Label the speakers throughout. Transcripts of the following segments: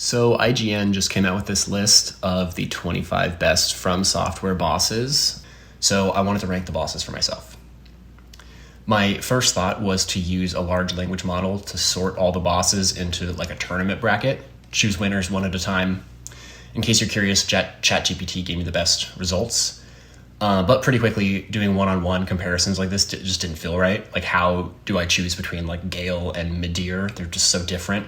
Speaker 1: So IGN just came out with this list of the 25 best From Software bosses. So I wanted to rank the bosses for myself. My first thought was to use a large language model to sort all the bosses into like a tournament bracket, choose winners one at a time. In case you're curious, ChatGPT gave me the best results. But pretty quickly, doing one-on-one comparisons like this just didn't feel right. Like, how do I choose between like Gale and Midra? They're just so different.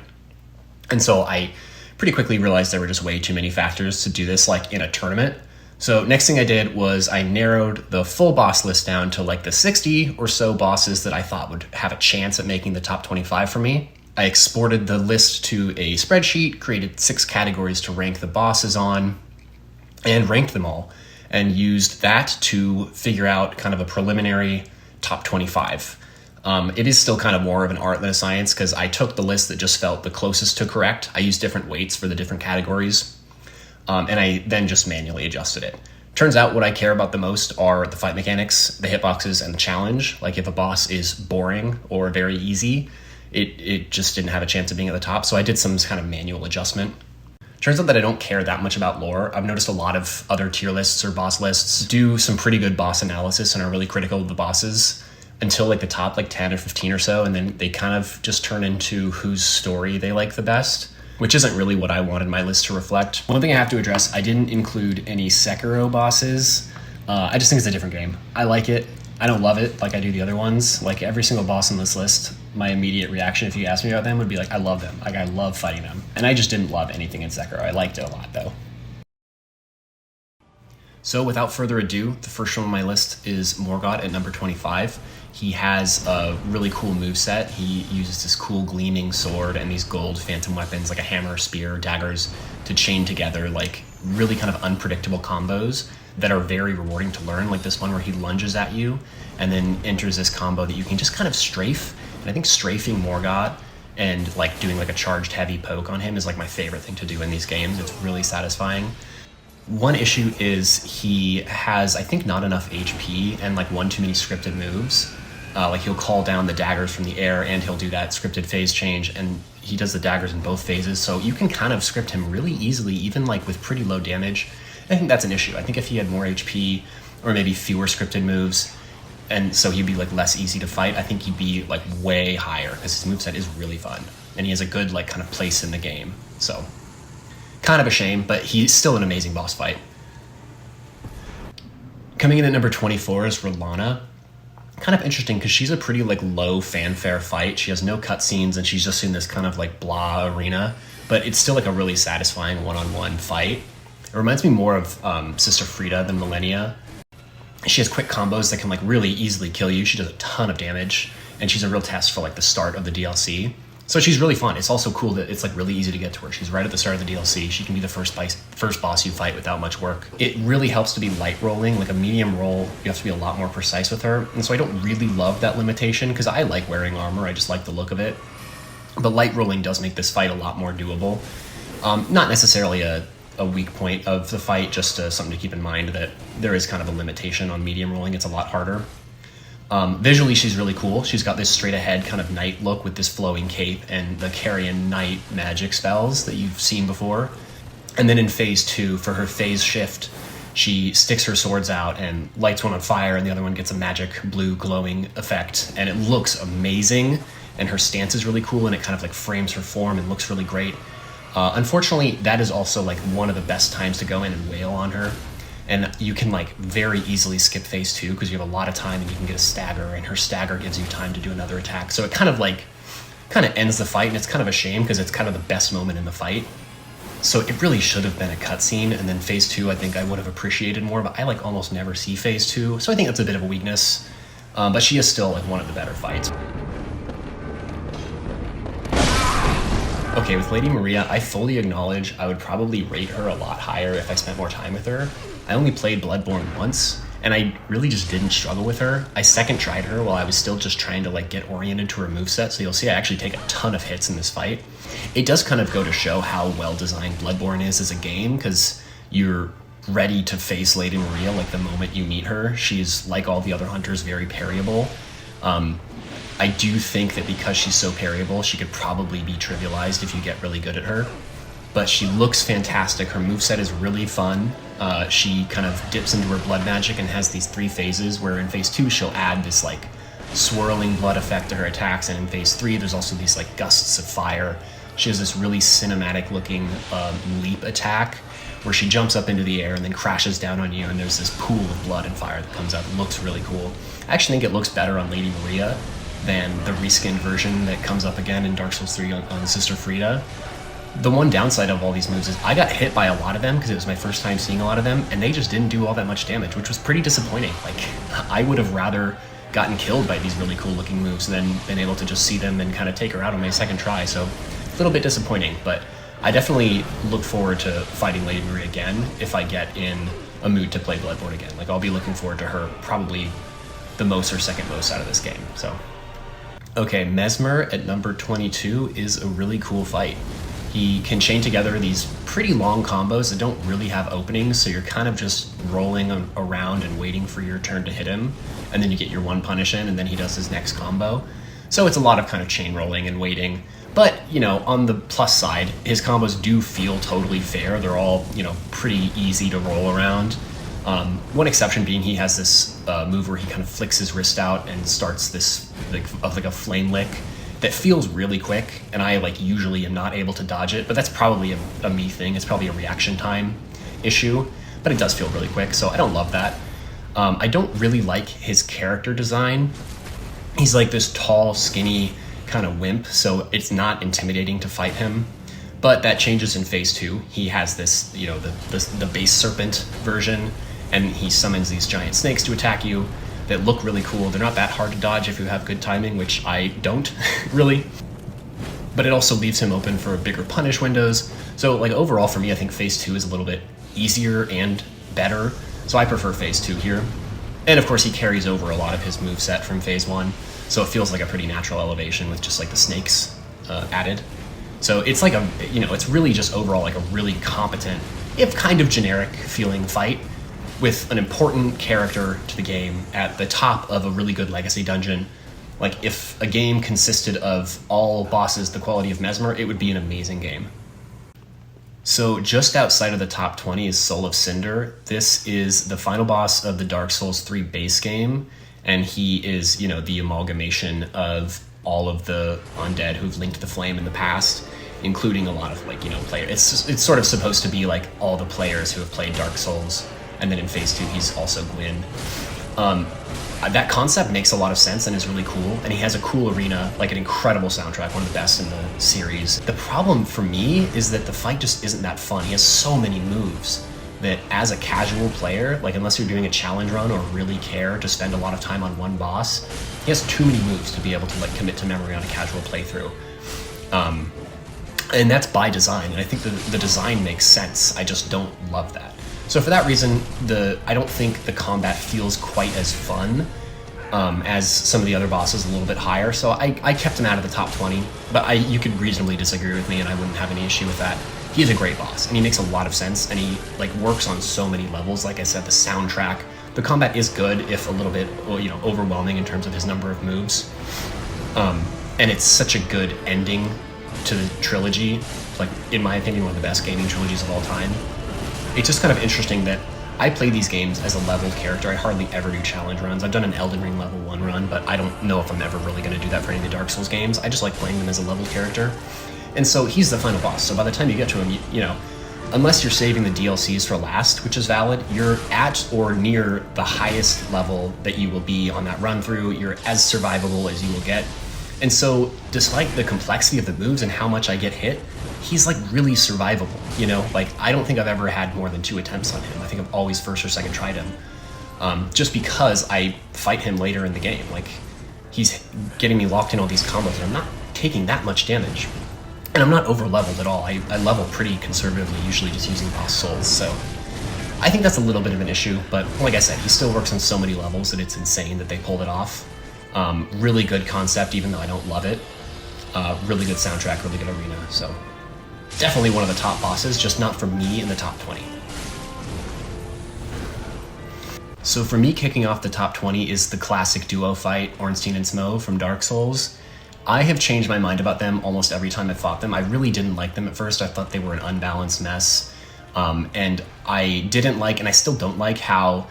Speaker 1: And so I pretty quickly realized there were just way too many factors to do this like in a tournament. So next thing I did was I narrowed the full boss list down to like the 60 or so bosses that I thought would have a chance at making the top 25 for me. I exported the list to a spreadsheet, created 6 categories to rank the bosses on, and ranked them all, and used that to figure out kind of a preliminary top 25. It is still kind of more of an art than a science because I took the list that just felt the closest to correct. I used different weights for the different categories, and I then just manually adjusted it. Turns out what I care about the most are the fight mechanics, the hitboxes, and the challenge. Like if a boss is boring or very easy, it just didn't have a chance of being at the top, so I did some kind of manual adjustment. Turns out that I don't care that much about lore. I've noticed a lot of other tier lists or boss lists do some pretty good boss analysis and are really critical of the bosses until like the top like 10 or 15 or so, and then they kind of just turn into whose story they like the best, which isn't really what I wanted my list to reflect. One thing I have to address, I didn't include any Sekiro bosses. I just think it's a different game. I like it. I don't love it like I do the other ones. Like every single boss on this list, my immediate reaction if you asked me about them would be like, I love them. Like I love fighting them. And I just didn't love anything in Sekiro. I liked it a lot though. So without further ado, the first one on my list is Morgott at number 25. He has a really cool moveset. He uses this cool gleaming sword and these gold phantom weapons like a hammer, spear, daggers to chain together like really kind of unpredictable combos that are very rewarding to learn, like this one where he lunges at you and then enters this combo that you can just kind of strafe. And I think strafing Morgott and like doing like a charged heavy poke on him is like my favorite thing to do in these games. It's really satisfying. One issue is he has, I think, not enough HP and like one too many scripted moves. Like he'll call down the daggers from the air and he'll do that scripted phase change, and he does the daggers in both phases. So you can kind of script him really easily, even like with pretty low damage. I think that's an issue. I think if he had more HP or maybe fewer scripted moves, and so he'd be like less easy to fight, I think he'd be like way higher because his moveset is really fun and he has a good like kind of place in the game. So kind of a shame, but he's still an amazing boss fight. Coming in at number 24 is Rellana. Kind of interesting because she's a pretty like low fanfare fight. She has no cutscenes and she's just in this kind of like blah arena, but it's still like a really satisfying one-on-one fight. It reminds me more of Sister Friede than Millennia. She has quick combos that can like really easily kill you. She does a ton of damage, and she's a real test for like the start of the DLC. So she's really fun. It's also cool that it's like really easy to get to her. She's right at the start of the DLC. She can be the first boss you fight without much work. It really helps to be light rolling. Like a medium roll, you have to be a lot more precise with her. And so I don't really love that limitation because I like wearing armor. I just like the look of it. But light rolling does make this fight a lot more doable. Not necessarily a weak point of the fight, just something to keep in mind that there is kind of a limitation on medium rolling. It's a lot harder. Visually, she's really cool. She's got this straight ahead kind of knight look with this flowing cape and the Carrion Knight magic spells that you've seen before. And then in phase 2, for her phase shift, she sticks her swords out and lights one on fire and the other one gets a magic blue glowing effect. And it looks amazing. And her stance is really cool and it kind of like frames her form and looks really great. Unfortunately, that is also like one of the best times to go in and wail on her. And you can like very easily skip phase 2 because you have a lot of time and you can get a stagger, and her stagger gives you time to do another attack. So it kind of ends the fight, and it's kind of a shame because it's kind of the best moment in the fight. So it really should have been a cutscene, and then phase 2 I think I would have appreciated more, but I like almost never see phase 2. So I think that's a bit of a weakness, but she is still like one of the better fights. Okay, with Lady Maria, I fully acknowledge I would probably rate her a lot higher if I spent more time with her. I only played Bloodborne once, and I really just didn't struggle with her. I second tried her while I was still just trying to like get oriented to her moveset, so you'll see I actually take a ton of hits in this fight. It does kind of go to show how well designed Bloodborne is as a game, because you're ready to face Lady Maria like the moment you meet her. She's, like all the other hunters, very parryable. I do think that because she's so parryable, she could probably be trivialized if you get really good at her. but she looks fantastic. Her moveset is really fun. She kind of dips into her blood magic and has these 3 phases, where in phase 2 she'll add this like swirling blood effect to her attacks, and in phase 3 there's also these like gusts of fire. She has this really cinematic looking leap attack where she jumps up into the air and then crashes down on you, and there's this pool of blood and fire that comes out. It looks really cool. I actually think it looks better on Lady Maria than the reskinned version that comes up again in Dark Souls 3 on Sister Friede. The one downside of all these moves is I got hit by a lot of them because it was my first time seeing a lot of them, and they just didn't do all that much damage, which was pretty disappointing. Like, I would have rather gotten killed by these really cool looking moves than been able to just see them and kind of take her out on my second try. So a little bit disappointing, but I definitely look forward to fighting Lady Maria again if I get in a mood to play Bloodborne again. Like, I'll be looking forward to her probably the most or second most out of this game. So, okay, Messmer at number 22 is a really cool fight. He can chain together these pretty long combos that don't really have openings, so you're kind of just rolling around and waiting for your turn to hit him, and then you get your one punish in, and then he does his next combo. So it's a lot of kind of chain rolling and waiting. But, you know, on the plus side, his combos do feel totally fair. They're all, you know, pretty easy to roll around. One exception being he has this move where he kind of flicks his wrist out and starts this like a flame lick that feels really quick, and I like usually am not able to dodge it, but that's probably a me thing. It's probably a reaction time issue, but it does feel really quick, so I don't love that. I don't really like his character design. He's like this tall, skinny kind of wimp, so it's not intimidating to fight him. But that changes in phase 2. He has this, you know, the base serpent version, and he summons these giant snakes to attack you that look really cool. They're not that hard to dodge if you have good timing, which I don't really. But it also leaves him open for bigger punish windows. So like overall for me, I think phase 2 is a little bit easier and better. So I prefer phase 2 here. And of course he carries over a lot of his moveset from phase 1. So it feels like a pretty natural elevation with just like the snakes added. So it's like it's really just overall like a really competent, if kind of generic feeling fight with an important character to the game at the top of a really good legacy dungeon. Like, if a game consisted of all bosses the quality of Messmer, it would be an amazing game. So just outside of the top 20 is Soul of Cinder. This is the final boss of the Dark Souls 3 base game, and he is, you know, the amalgamation of all of the undead who've linked the flame in the past, including a lot of, like, you know, players. It's sort of supposed to be like all the players who have played Dark Souls, and then in phase 2 he's also Gwyn. That concept makes a lot of sense and is really cool, and he has a cool arena, like an incredible soundtrack, one of the best in the series. The problem for me is that the fight just isn't that fun. He has so many moves that as a casual player, like unless you're doing a challenge run or really care to spend a lot of time on one boss, he has too many moves to be able to like commit to memory on a casual playthrough. And that's by design, and I think the design makes sense. I just don't love that. So for that reason, I don't think the combat feels quite as fun as some of the other bosses, a little bit higher. So I kept him out of the top 20, but you could reasonably disagree with me and I wouldn't have any issue with that. He's a great boss, and he makes a lot of sense, and he like works on so many levels. Like I said, the soundtrack, the combat is good, if a little bit, you know, overwhelming in terms of his number of moves. And it's such a good ending to the trilogy. Like, in my opinion, one of the best gaming trilogies of all time. It's just kind of interesting that I play these games as a leveled character. I hardly ever do challenge runs. I've done an Elden Ring level 1 run, but I don't know if I'm ever really going to do that for any of the Dark Souls games. I just like playing them as a leveled character. And so he's the final boss. So by the time you get to him, you know, unless you're saving the DLCs for last, which is valid, you're at or near the highest level that you will be on that run through. You're as survivable as you will get. And so, despite the complexity of the moves and how much I get hit, he's like really survivable, you know? Like, I don't think I've ever had more than 2 attempts on him. I think I've always first or second tried him. Just because I fight him later in the game. Like, he's getting me locked in all these combos, and I'm not taking that much damage. And I'm not over-leveled at all. I level pretty conservatively, usually just using boss souls, so I think that's a little bit of an issue, but like I said, he still works on so many levels that it's insane that they pulled it off. Really good concept, even though I don't love it. Really good soundtrack, really good arena, so definitely one of the top bosses, just not for me in the top 20. So for me, kicking off the top 20 is the classic duo fight, Ornstein and Smough from Dark Souls. I have changed my mind about them almost every time I fought them. I really didn't like them at first. I thought they were an unbalanced mess. And I didn't like, and I still don't like, how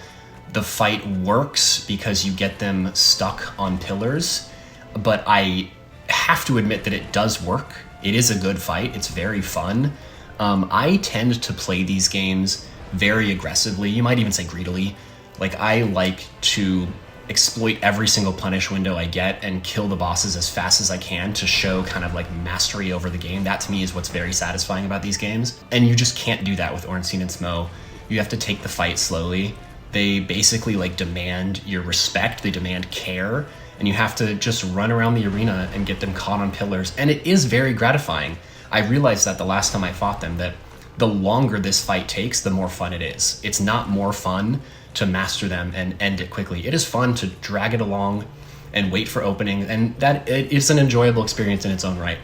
Speaker 1: the fight works because you get them stuck on pillars. But I have to admit that it does work. It is a good fight. It's very fun. I tend to play these games very aggressively. You might even say greedily. Like, I like to exploit every single punish window I get and kill the bosses as fast as I can to show kind of like mastery over the game. That to me is what's very satisfying about these games. And you just can't do that with Ornstein and Smough. You have to take the fight slowly. They basically like demand your respect, they demand care, and you have to just run around the arena and get them caught on pillars. And it is very gratifying. I realized that the last time I fought them, that the longer this fight takes, the more fun it is. It's not more fun to master them and end it quickly. It is fun to drag it along and wait for opening, and that it is an enjoyable experience in its own right.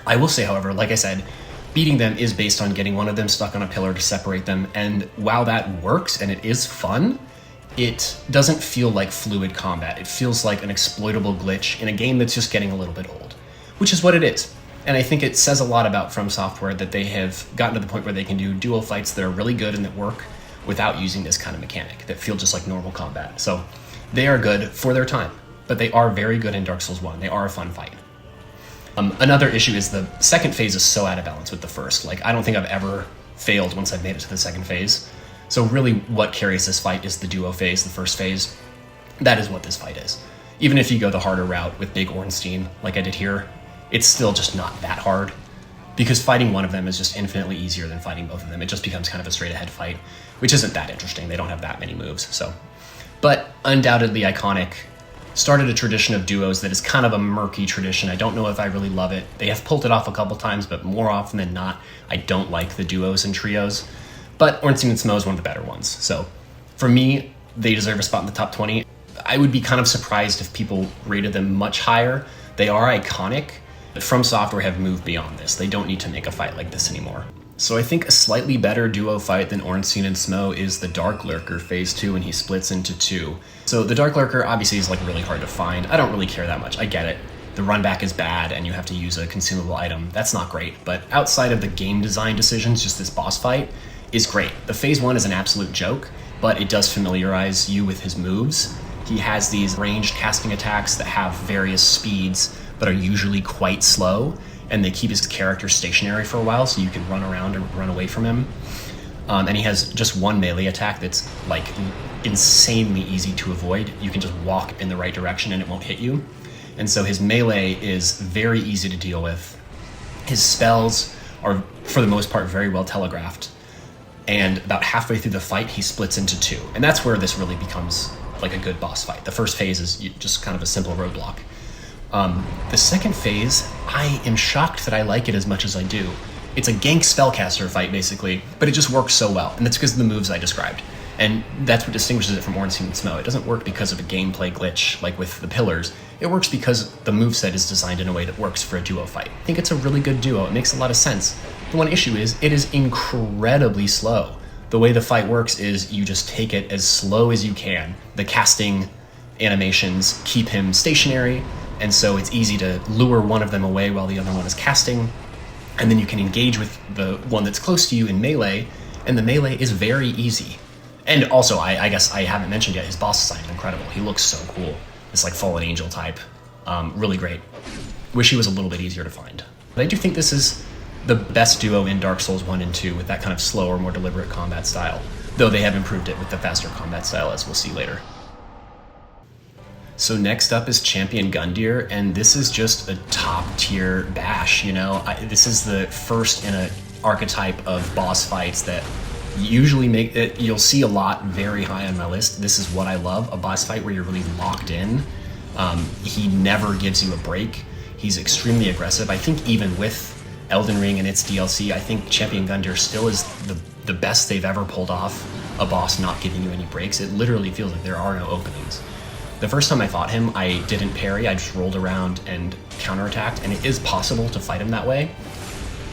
Speaker 1: I will say, however, like I said, beating them is based on getting one of them stuck on a pillar to separate them, and while that works and it is fun, it doesn't feel like fluid combat. It feels like an exploitable glitch in a game that's just getting a little bit old, which is what it is. And I think it says a lot about From Software that they have gotten to the point where they can do duo fights that are really good and that work without using this kind of mechanic that feel just like normal combat. So they are good for their time, but they are very good in Dark Souls 1. They are a fun fight. Another issue is the second phase is so out of balance with the first. Like, I don't think I've ever failed once I've made it to the second phase. So really what carries this fight is the duo phase, the first phase. That is what this fight is. Even if you go the harder route with Big Ornstein, like I did here, it's still just not that hard, because fighting one of them is just infinitely easier than fighting both of them. It just becomes kind of a straight ahead fight, which isn't that interesting. They don't have that many moves, so. But undoubtedly iconic, started a tradition of duos that is kind of a murky tradition. I don't know if I really love it. They have pulled it off a couple times, but more often than not, I don't like the duos and trios. But Ornstein and Smough is one of the better ones. So for me, they deserve a spot in the top 20. I would be kind of surprised if people rated them much higher. They are iconic, but From Software have moved beyond this. They don't need to make a fight like this anymore. So I think a slightly better duo fight than Ornstein and Smough is the Darklurker phase 2 when he splits into two. So the Darklurker obviously is like really hard to find. I don't really care that much. I get it. The run back is bad and you have to use a consumable item. That's not great. But outside of the game design decisions, just this boss fight is great. The phase 1 is an absolute joke, but it does familiarize you with his moves. He has these ranged casting attacks that have various speeds, but are usually quite slow, and they keep his character stationary for a while so you can run around and run away from him. And he has just one melee attack that's like insanely easy to avoid. You can just walk in the right direction and it won't hit you. And so his melee is very easy to deal with. His spells are, for the most part, very well telegraphed. And about halfway through the fight, he splits into two. And that's where this really becomes like a good boss fight. The first phase is just kind of a simple roadblock. The second phase, I am shocked that I like it as much as I do. It's a gank spellcaster fight, basically, but it just works so well, and that's because of the moves I described. And that's what distinguishes it from Ornstein and Smough. It doesn't work because of a gameplay glitch, like with the pillars. It works because the moveset is designed in a way that works for a duo fight. I think it's a really good duo. It makes a lot of sense. The one issue is, it is incredibly slow. The way the fight works is you just take it as slow as you can. The casting animations keep him stationary, and so it's easy to lure one of them away while the other one is casting, and then you can engage with the one that's close to you in melee, and the melee is very easy. And also, I guess I haven't mentioned yet, his boss design is incredible. He looks so cool. This like fallen angel type. Really great. Wish he was a little bit easier to find. But I do think this is the best duo in Dark Souls 1 and 2 with that kind of slower, more deliberate combat style, though they have improved it with the faster combat style, as we'll see later. So next up is Champion Gundyr, and this is just a top-tier bash, you know? This is the first in an archetype of boss fights that usually make it, you'll see a lot very high on my list. This is what I love, a boss fight where you're really locked in. He never gives you a break. He's extremely aggressive. I think even with Elden Ring and its DLC, I think Champion Gundyr still is the best they've ever pulled off a boss not giving you any breaks. It literally feels like there are no openings. The first time I fought him, I didn't parry, I just rolled around and counterattacked, and it is possible to fight him that way.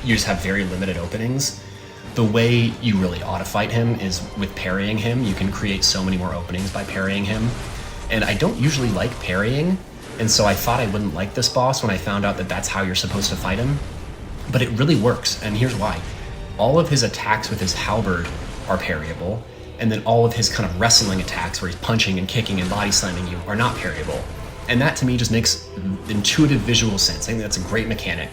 Speaker 1: You just have very limited openings. The way you really ought to fight him is with parrying him. You can create so many more openings by parrying him. And I don't usually like parrying, And so I thought I wouldn't like this boss when I found out that that's how you're supposed to fight him. But it really works, and here's why. All of his attacks with his halberd are parryable, and then all of his kind of wrestling attacks where he's punching and kicking and body slamming you are not parryable. And that to me just makes intuitive visual sense. I think that's a great mechanic.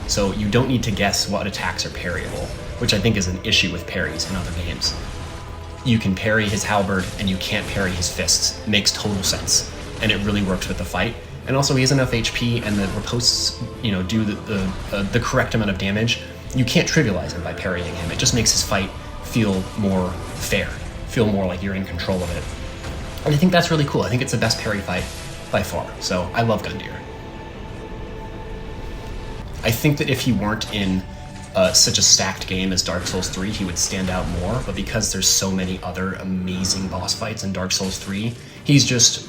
Speaker 1: So you don't need to guess what attacks are parryable, which I think is an issue with parries in other games. You can parry his halberd and you can't parry his fists. It makes total sense, and it really works with the fight. And also he has enough HP and the ripostes, do the correct amount of damage. You can't trivialize him by parrying him. It just makes his fight feel more fair, feel more like you're in control of it. And I think that's really cool. I think it's the best parry fight by far. So I love Gundyr. I think that if he weren't in such a stacked game as Dark Souls 3, he would stand out more, but because there's so many other amazing boss fights in Dark Souls 3, he's just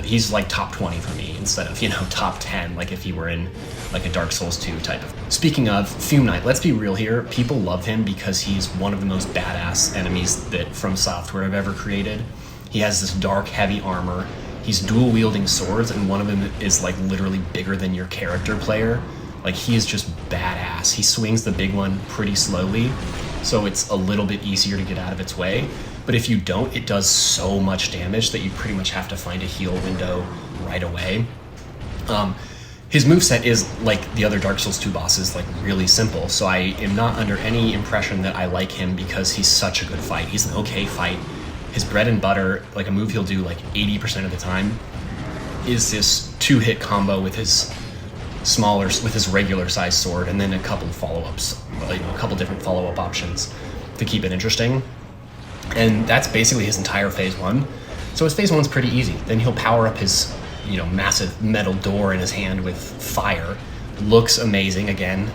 Speaker 1: he's like top 20 for me instead of, top 10, like if he were in like a Dark Souls 2 type of. Speaking of Fume Knight, let's be real here, people love him because he's one of the most badass enemies that From Software have ever created. He has this dark, heavy armor, he's dual wielding swords, and one of them is like literally bigger than your character player. Like, he is just badass. He swings the big one pretty slowly, so it's a little bit easier to get out of its way. But if you don't, it does so much damage that you pretty much have to find a heal window right away. His moveset is, like the other Dark Souls 2 bosses, like really simple, so I am not under any impression that I like him because he's such a good fight. He's an okay fight. His bread and butter, like a move he'll do like 80% of the time, is this 2-hit combo with his regular size sword, and then a couple of follow-ups, a couple different follow-up options to keep it interesting. And that's basically his entire phase 1. So his phase 1's pretty easy. Then he'll power up his, massive metal door in his hand with fire. Looks amazing again.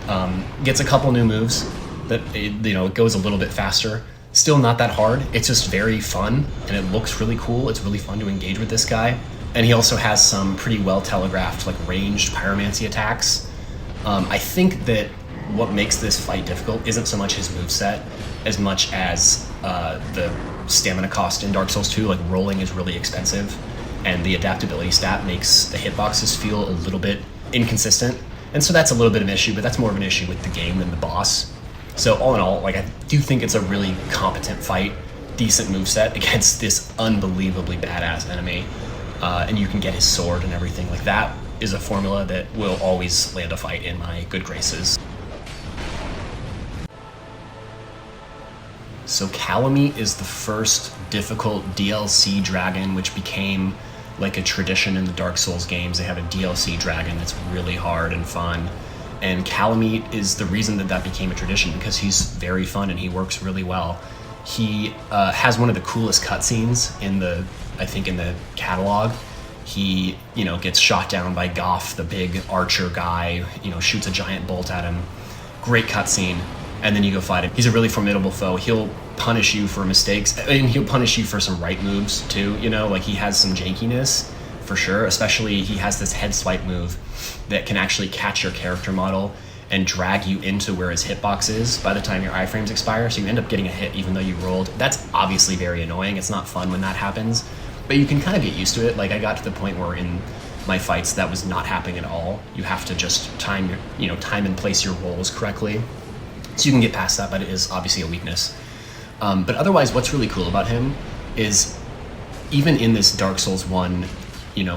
Speaker 1: Gets a couple new moves that, it goes a little bit faster. Still not that hard. It's just very fun, and it looks really cool. It's really fun to engage with this guy. And he also has some pretty well telegraphed, like ranged pyromancy attacks. I think that what makes this fight difficult isn't so much his moveset as much as the stamina cost in Dark Souls 2. Like, rolling is really expensive, and the adaptability stat makes the hitboxes feel a little bit inconsistent. And so that's a little bit of an issue, but that's more of an issue with the game than the boss. So all in all, like, I do think it's a really competent fight, decent moveset against this unbelievably badass enemy. And you can get his sword and everything. Like, that is a formula that will always land a fight in my good graces. So Kalameet is the first difficult DLC dragon, which became like a tradition in the Dark Souls games. They have a DLC dragon that's really hard and fun. And Kalameet is the reason that became a tradition, because he's very fun and he works really well. He has one of the coolest cutscenes in the catalog. He, gets shot down by Goff, the big archer guy, shoots a giant bolt at him. Great cutscene. And then you go fight him. He's a really formidable foe. He'll punish you for mistakes, and he'll punish you for some right moves too, like he has some jankiness for sure. Especially he has this head swipe move that can actually catch your character model and drag you into where his hitbox is by the time your iframes expire, so you end up getting a hit even though you rolled. That's obviously very annoying. It's not fun when that happens, but you can kind of get used to it. Like, I got to the point where in my fights that was not happening at all. You have to just time and place your rolls correctly, so you can get past that, but it is obviously a weakness. But otherwise, what's really cool about him is, even in this Dark Souls 1,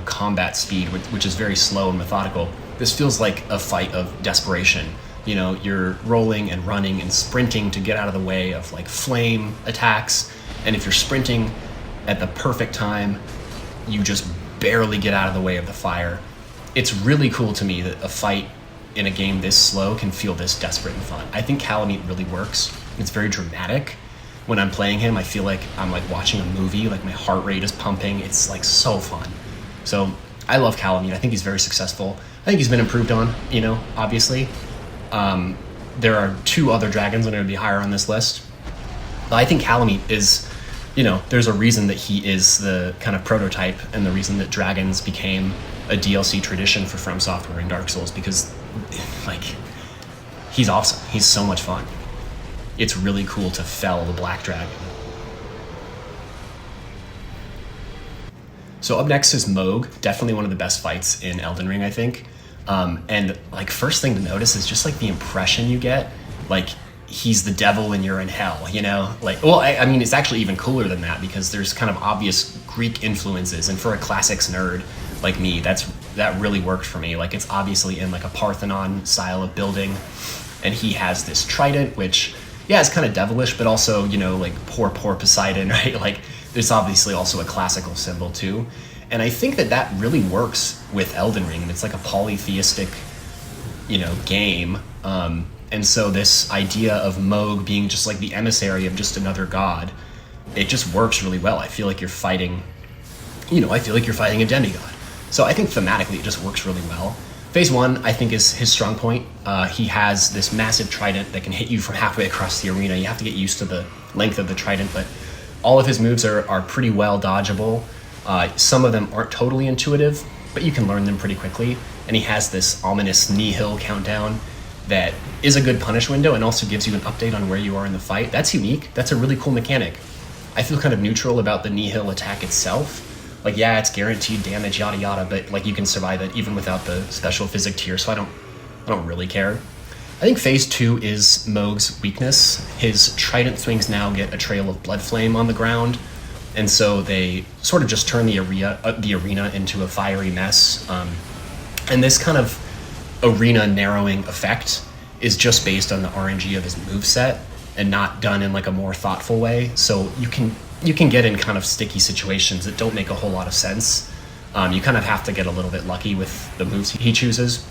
Speaker 1: combat speed, which is very slow and methodical, this feels like a fight of desperation. You're rolling and running and sprinting to get out of the way of like flame attacks, and if you're sprinting at the perfect time, you just barely get out of the way of the fire. It's really cool to me that a fight in a game this slow can feel this desperate and fun. I think Kalameet really works. It's very dramatic. When I'm playing him, I feel like I'm like watching a movie, like my heart rate is pumping. It's like so fun. So I love Kalameet. I think he's very successful. I think he's been improved on, obviously. There are 2 other dragons that are going to be higher on this list. But I think Kalameet is, there's a reason that he is the kind of prototype, and the reason that dragons became a DLC tradition for From Software in Dark Souls, because like, he's awesome. He's so much fun. It's really cool to fell the black dragon. So up next is Mohg, definitely one of the best fights in Elden Ring, I think. And like first thing to notice is just like the impression you get, like he's the devil and you're in hell, you know? Like, well, I mean, it's actually even cooler than that because there's kind of obvious Greek influences, and for a classics nerd like me, that really worked for me. Like it's obviously in like a Parthenon style of building, and he has this trident, which, yeah, it's kind of devilish, but also, you know, like poor Poseidon, right? Like there's obviously also a classical symbol too. And I think that really works with Elden Ring. It's like a polytheistic, you know, game. And so this idea of Mohg being just like the emissary of just another god, it just works really well. I feel like you're fighting, you know, a demigod. So I think thematically it just works really well. Phase 1, I think, is his strong point. He has this massive trident that can hit you from halfway across the arena. You have to get used to the length of the trident, but all of his moves are pretty well dodgeable. Some of them aren't totally intuitive, but you can learn them pretty quickly. And he has this ominous nihil countdown that is a good punish window and also gives you an update on where you are in the fight. That's unique. That's a really cool mechanic. I feel kind of neutral about the nihil attack itself. Like, yeah, it's guaranteed damage, yada yada, but like you can survive it even without the special physic tier, so I don't really care. I think phase 2 is Mohg's weakness. His trident swings now get a trail of blood flame on the ground, and so they sort of just turn the arena into a fiery mess. And this kind of arena narrowing effect is just based on the RNG of his moveset and not done in like a more thoughtful way. So you can get in kind of sticky situations that don't make a whole lot of sense. You kind of have to get a little bit lucky with the moves he chooses.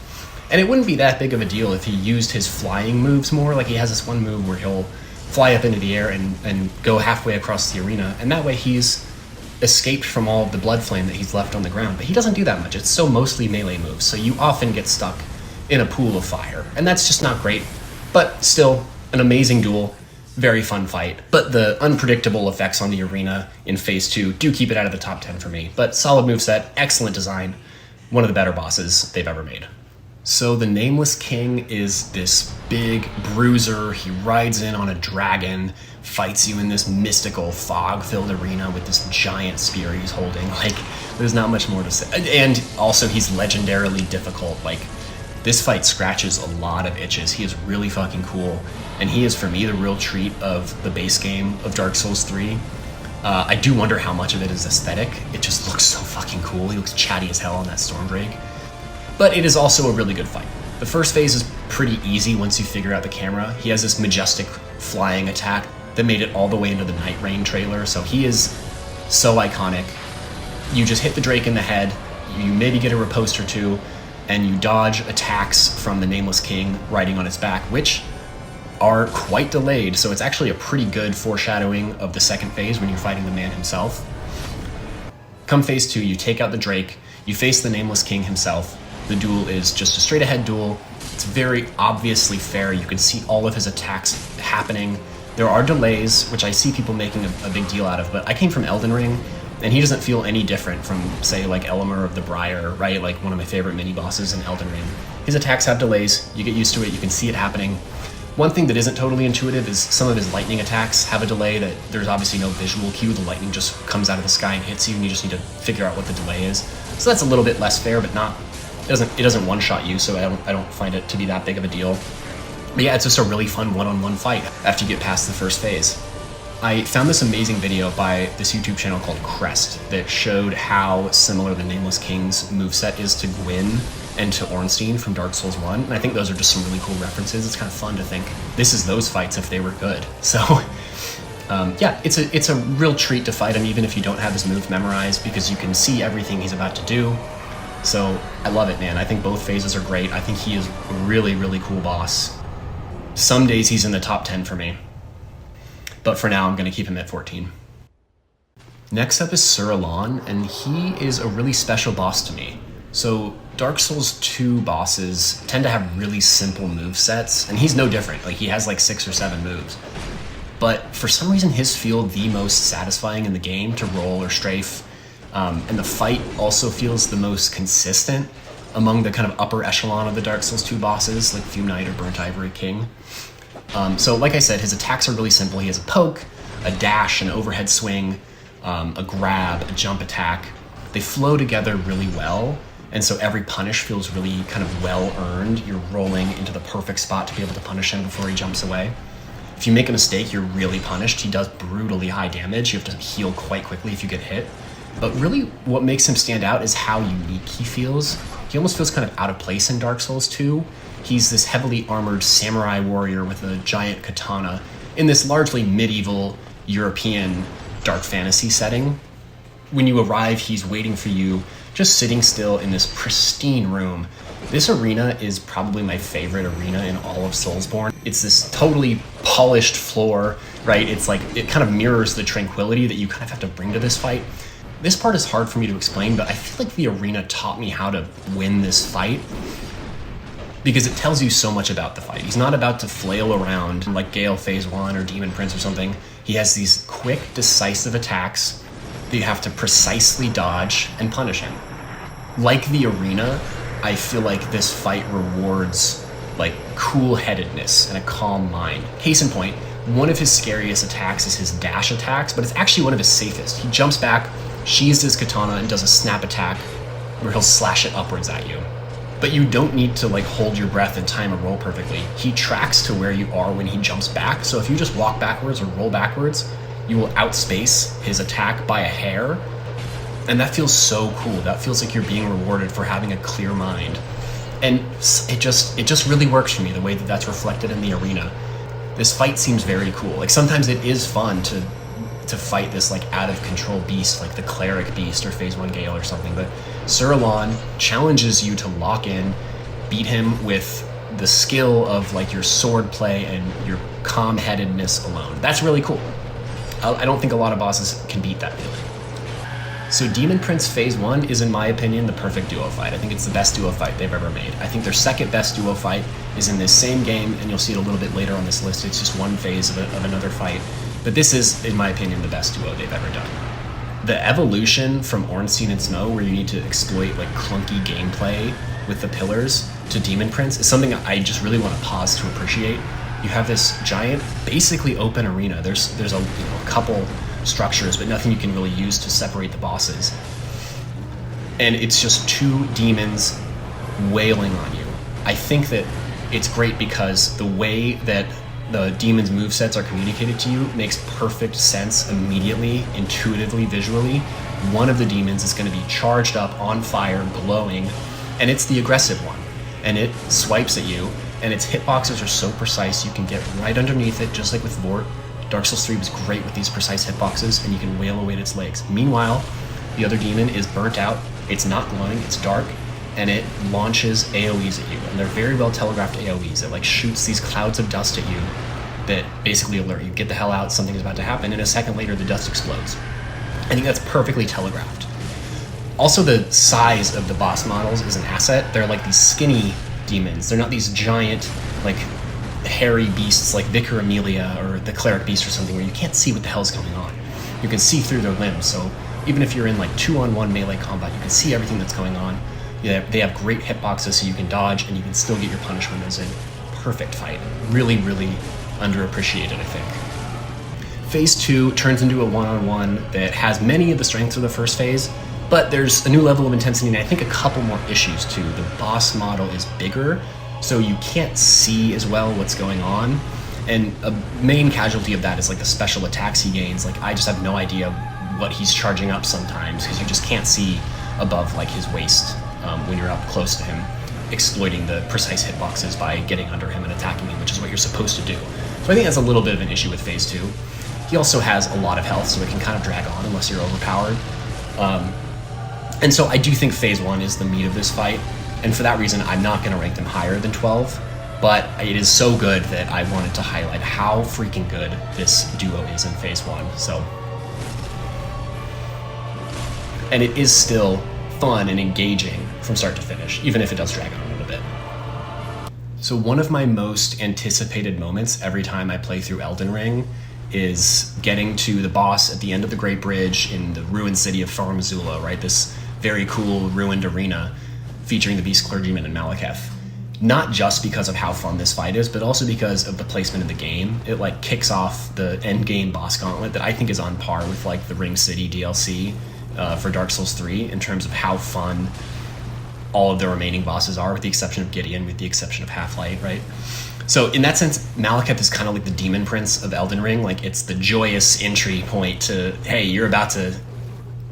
Speaker 1: And it wouldn't be that big of a deal if he used his flying moves more. Like he has this one move where he'll fly up into the air and go halfway across the arena, and that way he's escaped from all of the blood flame that he's left on the ground. But he doesn't do that much. It's so mostly melee moves, so you often get stuck in a pool of fire, and that's just not great. But still, an amazing duel, very fun fight. But the unpredictable effects on the arena in phase 2 do keep it out of the top 10 for me. But solid moveset, excellent design, one of the better bosses they've ever made. So the Nameless King is this big bruiser. He rides in on a dragon, fights you in this mystical fog-filled arena with this giant spear he's holding. Like, there's not much more to say. And also, he's legendarily difficult. Like, this fight scratches a lot of itches. He is really fucking cool. And he is, for me, the real treat of the base game of Dark Souls 3. I do wonder how much of it is aesthetic. It just looks so fucking cool. He looks chatty as hell on that Stormdrake. But it is also a really good fight. The first phase is pretty easy once you figure out the camera. He has this majestic flying attack that made it all the way into the Night Rain trailer, so he is so iconic. You just hit the Drake in the head, you maybe get a riposte or two, and you dodge attacks from the Nameless King riding on its back, which are quite delayed, so it's actually a pretty good foreshadowing of the second phase when you're fighting the man himself. Come phase 2, you take out the Drake, you face the Nameless King himself. The duel is just a straight ahead duel. It's very obviously fair. You can see all of his attacks happening. There are delays, which I see people making a big deal out of, but I came from Elden Ring, and he doesn't feel any different from, say, like Elemer of the Briar, right? Like one of my favorite mini-bosses in Elden Ring. His attacks have delays. You get used to it. You can see it happening. One thing that isn't totally intuitive is some of his lightning attacks have a delay that there's obviously no visual cue. The lightning just comes out of the sky and hits you, and you just need to figure out what the delay is. So that's a little bit less fair, but not... It doesn't one-shot you, so I don't find it to be that big of a deal. But yeah, it's just a really fun one-on-one fight after you get past the first phase. I found this amazing video by this YouTube channel called Crest that showed how similar the Nameless King's moveset is to Gwyn and to Ornstein from Dark Souls 1, and I think those are just some really cool references. It's kind of fun to think, this is those fights if they were good. So, yeah, it's a real treat to fight him even if you don't have his move memorized, because you can see everything he's about to do. So I love it, man. I think both phases are great. I think he is a really, really cool boss. Some days he's in the top 10 for me. But for now, I'm going to keep him at 14. Next up is Sir Alonne, and he is a really special boss to me. So Dark Souls 2 bosses tend to have really simple move sets, and he's no different. Like, he has like 6 or 7 moves. But for some reason, his feel the most satisfying in the game to roll or strafe. And the fight also feels the most consistent among the kind of upper echelon of the Dark Souls 2 bosses, like Fume Knight or Burnt Ivory King. So like I said, his attacks are really simple. He has a poke, a dash, an overhead swing, a grab, a jump attack. they flow together really well. And so every punish feels really kind of well earned. You're rolling into the perfect spot to be able to punish him before he jumps away. If you make a mistake, you're really punished. He does brutally high damage. You have to heal quite quickly if you get hit. But really what makes him stand out is how unique he feels. He almost feels kind of out of place in Dark Souls 2. He's this heavily armored samurai warrior with a giant katana in this largely medieval European dark fantasy setting. When you arrive, he's waiting for you, just sitting still in this pristine room. This arena is probably my favorite arena in all of Soulsborne. It's this totally polished floor, right? It's like, it kind of mirrors the tranquility that you kind of have to bring to this fight. This part is hard for me to explain, but I feel like the arena taught me how to win this fight because it tells you so much about the fight. He's not about to flail around like Gale Phase 1 or Demon Prince or something. He has these quick, decisive attacks that you have to precisely dodge and punish him. Like the arena, I feel like this fight rewards like cool-headedness and a calm mind. Case in point, one of his scariest attacks is his dash attacks, but it's actually one of his safest. He jumps back, sheathes his katana, and does a snap attack where he'll slash it upwards at you. But you don't need to like hold your breath and time a roll perfectly. He tracks to where you are when he jumps back, so if you just walk backwards or roll backwards, you will outspace his attack by a hair. And that feels so cool. That feels like you're being rewarded for having a clear mind. And it just really works for me, the way that that's reflected in the arena. This fight seems very cool. Like sometimes it is fun to fight this like out of control beast, like the cleric beast or Phase 1 Gale or something, but Sir Alonne challenges you to lock in, beat him with the skill of like your sword play and your calm-headedness alone. That's really cool. I don't think a lot of bosses can beat that feeling. So Demon Prince Phase 1 is, in my opinion, the perfect duo fight. I think it's the best duo fight they've ever made. I think their second best duo fight is in this same game, and you'll see it a little bit later on this list. It's just one phase of another fight. But this is, in my opinion, the best duo they've ever done. The evolution from Ornstein and Smough, where you need to exploit like clunky gameplay with the pillars, to Demon Prince is something I just really want to pause to appreciate. You have this giant, basically open arena. There's a couple structures, but nothing you can really use to separate the bosses. And it's just two demons wailing on you. I think that it's great because the way that the demon's movesets are communicated to you makes perfect sense immediately, intuitively, visually. One of the demons is going to be charged up, on fire, glowing, and it's the aggressive one. And it swipes at you, and its hitboxes are so precise you can get right underneath it, just like with Vort. Dark Souls 3 was great with these precise hitboxes, and you can wail away at its legs. Meanwhile, the other demon is burnt out, it's not glowing, it's dark, and it launches AoEs at you. And they're very well telegraphed AoEs. It like shoots these clouds of dust at you that basically alert you, get the hell out, something's about to happen, and a second later the dust explodes. I think that's perfectly telegraphed. Also, the size of the boss models is an asset. They're like these skinny demons. They're not these giant, like, hairy beasts like Vicar Amelia or the Cleric Beast or something where you can't see what the hell's going on. You can see through their limbs, so even if you're in like 2-on-1 melee combat, you can see everything that's going on. They have great hitboxes so you can dodge and you can still get your punish windows in. Perfect fight. Really, really underappreciated, I think. Phase 2 turns into a one-on-one that has many of the strengths of the first phase, but there's a new level of intensity and I think a couple more issues too. The boss model is bigger, so you can't see as well what's going on. And a main casualty of that is like the special attacks he gains. Like, I just have no idea what he's charging up sometimes because you just can't see above like his waist when you're up close to him, exploiting the precise hitboxes by getting under him and attacking him, which is what you're supposed to do. So I think that's a little bit of an issue with Phase 2. He also has a lot of health, so it can kind of drag on unless you're overpowered. And so I do think Phase 1 is the meat of this fight, and for that reason, I'm not going to rank them higher than 12, but it is so good that I wanted to highlight how freaking good this duo is in Phase 1, so. And it is still fun and engaging from start to finish, even if it does drag on a little bit. So one of my most anticipated moments every time I play through Elden Ring is getting to the boss at the end of the Great Bridge in the ruined city of Farum Azula, right? This very cool ruined arena featuring the Beast Clergyman and Maliketh. Not just because of how fun this fight is, but also because of the placement of the game. It like kicks off the end game boss gauntlet that I think is on par with like the Ring City DLC for Dark Souls 3 in terms of how fun all of the remaining bosses are, with the exception of Gideon, with the exception of Half-Light, right? So in that sense, Maliketh is kind of like the demon prince of Elden Ring. Like, it's the joyous entry point to, hey, you're about to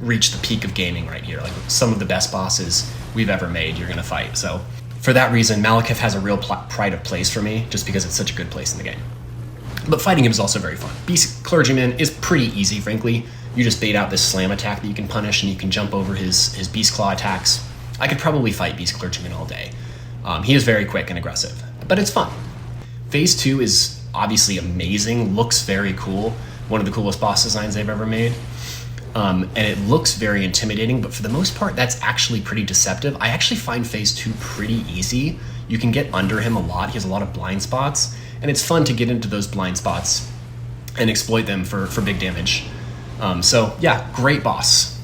Speaker 1: reach the peak of gaming right here. Like, some of the best bosses we've ever made, you're going to fight. So for that reason, Maliketh has a real pride of place for me, just because it's such a good place in the game. But fighting him is also very fun. Beast Clergyman is pretty easy, frankly. You just bait out this slam attack that you can punish, and you can jump over his Beast Claw attacks. I could probably fight Beast Clergyman all day. He is very quick and aggressive, but it's fun. Phase 2 is obviously amazing, looks very cool. One of the coolest boss designs they've ever made. And it looks very intimidating, but for the most part, that's actually pretty deceptive. I actually find Phase 2 pretty easy. You can get under him a lot. He has a lot of blind spots, and it's fun to get into those blind spots and exploit them for big damage. So yeah, great boss.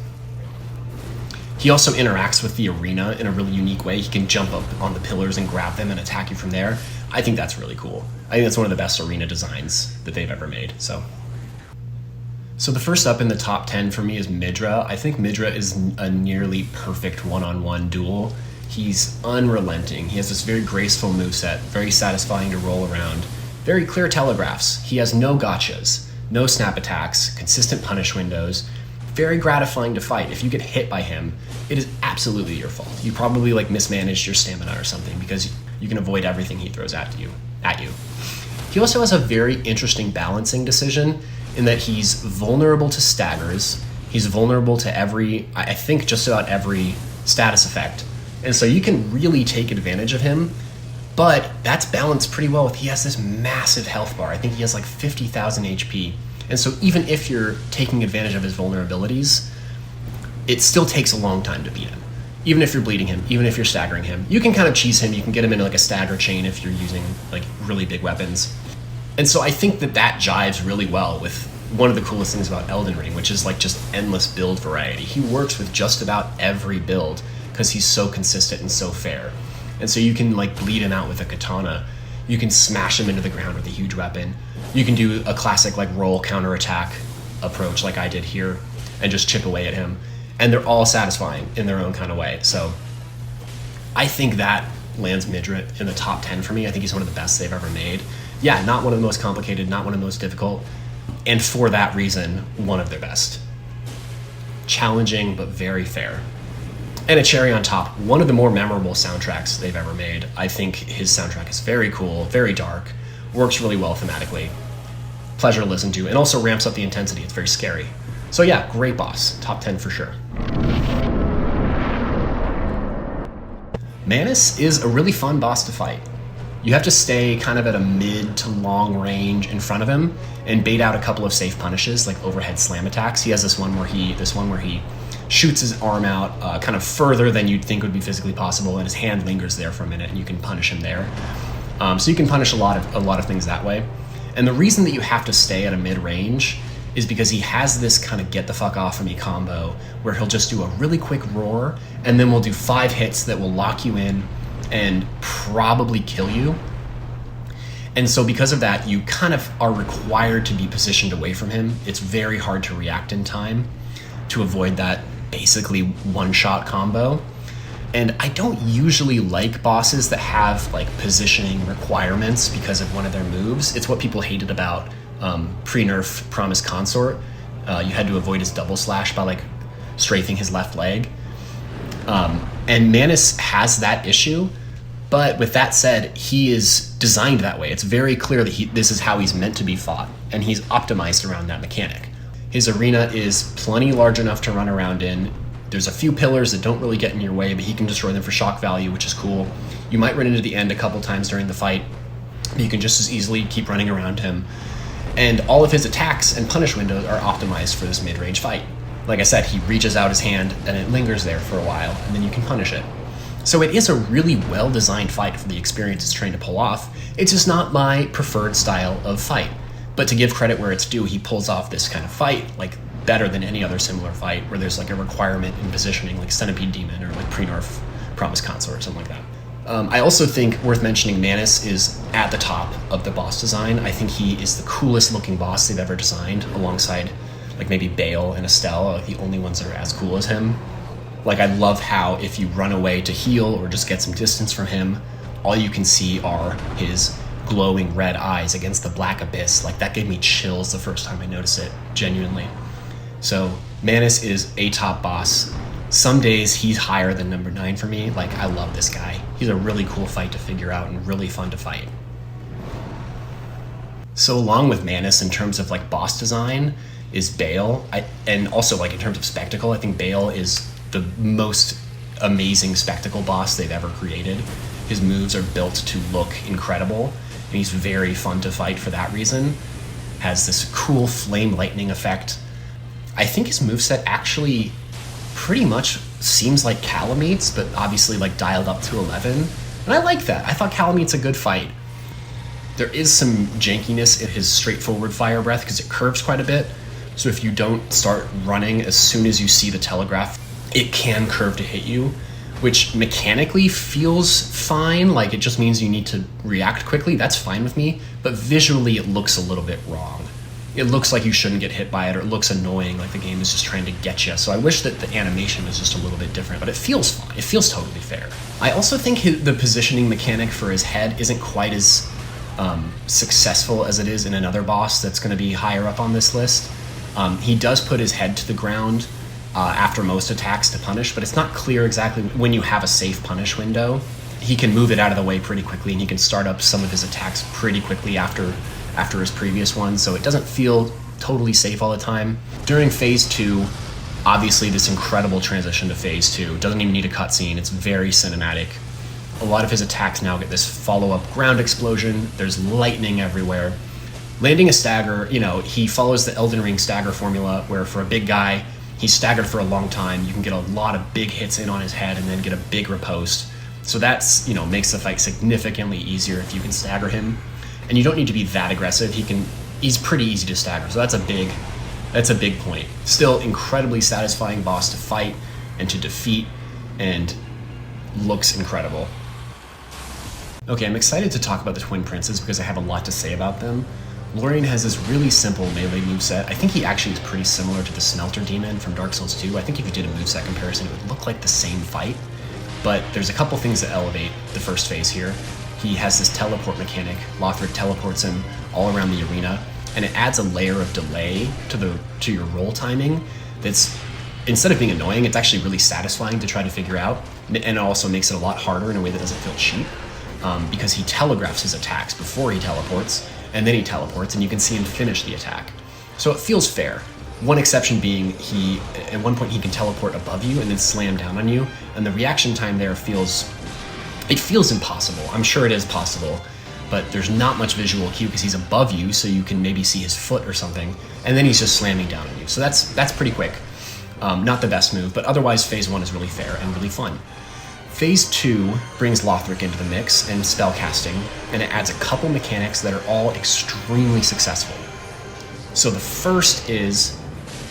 Speaker 1: He also interacts with the arena in a really unique way. He can jump up on the pillars and grab them and attack you from there. I think that's really cool. I think that's one of the best arena designs that they've ever made. So the first up in the top 10 for me is Midra. I think Midra is a nearly perfect one-on-one duel. He's unrelenting. He has this very graceful moveset, very satisfying to roll around, very clear telegraphs. He has no gotchas, no snap attacks, consistent punish windows, very gratifying to fight. If you get hit by him, it is absolutely your fault. You probably mismanaged your stamina or something, because you can avoid everything he throws at you. He also has a very interesting balancing decision in that he's vulnerable to staggers. He's vulnerable to I think just about every status effect. And so you can really take advantage of him, but that's balanced pretty well with, he has this massive health bar. I think he has 50,000 HP. And so even if you're taking advantage of his vulnerabilities, it still takes a long time to beat him. Even if you're bleeding him, even if you're staggering him, you can kind of cheese him. You can get him into a stagger chain if you're using really big weapons. And so I think that jives really well with one of the coolest things about Elden Ring, which is just endless build variety. He works with just about every build because he's so consistent and so fair. And so you can bleed him out with a katana. You can smash him into the ground with a huge weapon. You can do a classic roll counterattack approach like I did here and just chip away at him. And they're all satisfying in their own kind of way. So I think that lands Midra in the top 10 for me. I think he's one of the best they've ever made. Yeah, not one of the most complicated, not one of the most difficult. And for that reason, one of their best. Challenging, but very fair. And a cherry on top, one of the more memorable soundtracks they've ever made. I think his soundtrack is very cool, very dark, works really well thematically, pleasure to listen to, and also ramps up the intensity. It's very scary. So yeah, great boss. Top 10 for sure. Manus is a really fun boss to fight. You have to stay kind of at a mid to long range in front of him and bait out a couple of safe punishes, like overhead slam attacks. He has this one where he shoots his arm out kind of further than you'd think would be physically possible, and his hand lingers there for a minute, and you can punish him there. So you can punish a lot of things that way. And the reason that you have to stay at a mid range is because he has this kind of get the fuck off of me combo where he'll just do a really quick roar, and then we'll do 5 hits that will lock you in and probably kill you. And so because of that, you kind of are required to be positioned away from him. It's very hard to react in time to avoid that basically one-shot combo. And I don't usually like bosses that have positioning requirements because of one of their moves. It's what people hated about pre-nerf Promised Consort. You had to avoid his double slash by strafing his left leg. And Manus has that issue, but with that said, he is designed that way. It's very clear that this is how he's meant to be fought, and he's optimized around that mechanic. His arena is plenty large enough to run around in. There's a few pillars that don't really get in your way, but he can destroy them for shock value, which is cool. You might run into the end a couple times during the fight, but you can just as easily keep running around him. And all of his attacks and punish windows are optimized for this mid-range fight. Like I said, he reaches out his hand and it lingers there for a while, and then you can punish it. So it is a really well-designed fight for the experience it's trying to pull off. It's just not my preferred style of fight. But to give credit where it's due, he pulls off this kind of fight better than any other similar fight where there's a requirement in positioning like Centipede Demon or pre-nerf Promised Consort or something like that. I also think worth mentioning Manus is at the top of the boss design. I think he is the coolest looking boss they've ever designed alongside like maybe Bayle and Astral are like the only ones that are as cool as him. Like, I love how if you run away to heal or just get some distance from him, all you can see are his glowing red eyes against the black abyss. Like, that gave me chills the first time I noticed it, genuinely. So Manus is a top boss. Some days he's higher than number 9 for me. Like, I love this guy. He's a really cool fight to figure out and really fun to fight. So along with Manus in terms of like boss design is Bayle. And also like in terms of spectacle, I think Bayle is the most amazing spectacle boss they've ever created. His moves are built to look incredible, and he's very fun to fight for that reason. Has this cool flame lightning effect. I think his moveset actually pretty much seems like Kalameet's, but obviously like dialed up to 11. And I like that. I thought Kalameet's a good fight. There is some jankiness in his straightforward fire breath because it curves quite a bit. So if you don't start running as soon as you see the telegraph, it can curve to hit you, which mechanically feels fine. Like, it just means you need to react quickly. That's fine with me. But visually, it looks a little bit wrong. It looks like you shouldn't get hit by it, or it looks annoying, like the game is just trying to get you. So I wish that the animation was just a little bit different, but it feels fine. It feels totally fair. I also think the positioning mechanic for his head isn't quite as successful as it is in another boss that's going to be higher up on this list. He does put his head to the ground after most attacks to punish, but it's not clear exactly when you have a safe punish window. He can move it out of the way pretty quickly, and he can start up some of his attacks pretty quickly after his previous one, so it doesn't feel totally safe all the time. During Phase 2, obviously this incredible transition to Phase 2. Doesn't even need a cutscene, it's very cinematic. A lot of his attacks now get this follow-up ground explosion, there's lightning everywhere. Landing a stagger, he follows the Elden Ring stagger formula, where for a big guy, he's staggered for a long time, you can get a lot of big hits in on his head and then get a big riposte. So that's, makes the fight significantly easier if you can stagger him. And you don't need to be that aggressive. He's pretty easy to stagger, so that's a big point. Still incredibly satisfying boss to fight and to defeat, and looks incredible. Okay, I'm excited to talk about the Twin Princes because I have a lot to say about them. Lorian has this really simple melee moveset. I think he actually is pretty similar to the Smelter Demon from Dark Souls 2. I think if you did a moveset comparison, it would look like the same fight. But there's a couple things that elevate the first phase here. He has this teleport mechanic. Lothric teleports him all around the arena, and it adds a layer of delay to your roll timing that's, instead of being annoying, it's actually really satisfying to try to figure out, and it also makes it a lot harder in a way that doesn't feel cheap, because he telegraphs his attacks before he teleports, and then he teleports, and you can see him finish the attack. So it feels fair. One exception being at one point he can teleport above you and then slam down on you, and the reaction time there feels impossible. I'm sure it is possible, but there's not much visual cue because he's above you, so you can maybe see his foot or something, and then he's just slamming down on you. So that's pretty quick. Not the best move, but otherwise Phase 1 is really fair and really fun. Phase 2 brings Lothric into the mix and spell casting, and it adds a couple mechanics that are all extremely successful. So the first is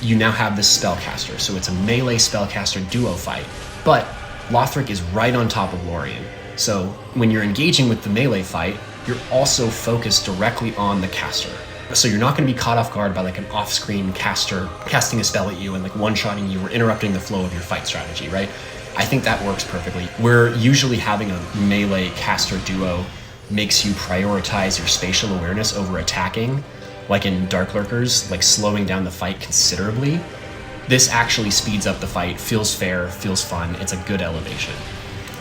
Speaker 1: you now have this spellcaster, so it's a melee spellcaster duo fight, but Lothric is right on top of Lorian. So when you're engaging with the melee fight, you're also focused directly on the caster. So you're not going to be caught off guard by like an off-screen caster casting a spell at you and like one-shotting you or interrupting the flow of your fight strategy, right? I think that works perfectly. Where usually having a melee caster duo makes you prioritize your spatial awareness over attacking, like in Darklurkers, like slowing down the fight considerably. This actually speeds up the fight, feels fair, feels fun, it's a good elevation.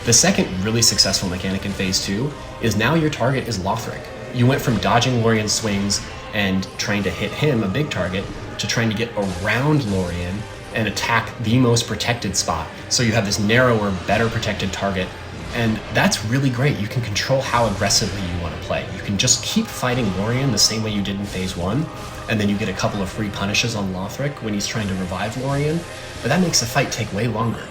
Speaker 1: The second really successful mechanic in Phase 2 is now your target is Lothric. You went from dodging Lorian's swings and trying to hit him, a big target, to trying to get around Lorian and attack the most protected spot. So you have this narrower, better protected target, and that's really great. You can control how aggressively you want to play. You can just keep fighting Lorian the same way you did in Phase 1, and then you get a couple of free punishes on Lothric when he's trying to revive Lorian, but that makes the fight take way longer.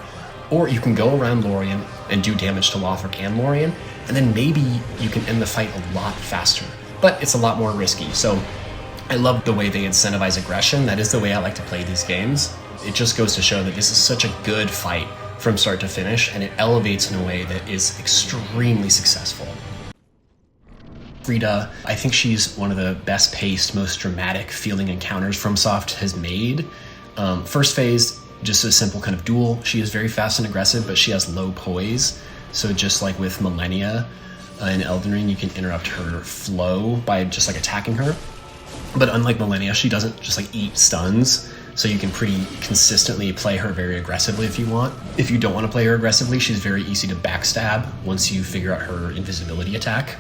Speaker 1: Or you can go around Lorian and do damage to Lothric and Lorian, and then maybe you can end the fight a lot faster. But it's a lot more risky, so I love the way they incentivize aggression. That is the way I like to play these games. It just goes to show that this is such a good fight from start to finish, and it elevates in a way that is extremely successful. Friede, I think she's one of the best paced, most dramatic feeling encounters FromSoft has made. First phase, just a simple kind of duel. She is very fast and aggressive, but she has low poise. So just like with Millennia in Elden Ring, you can interrupt her flow by just like attacking her. But unlike Millennia, she doesn't just like eat stuns. So you can pretty consistently play her very aggressively if you want. If you don't want to play her aggressively, she's very easy to backstab once you figure out her invisibility attack.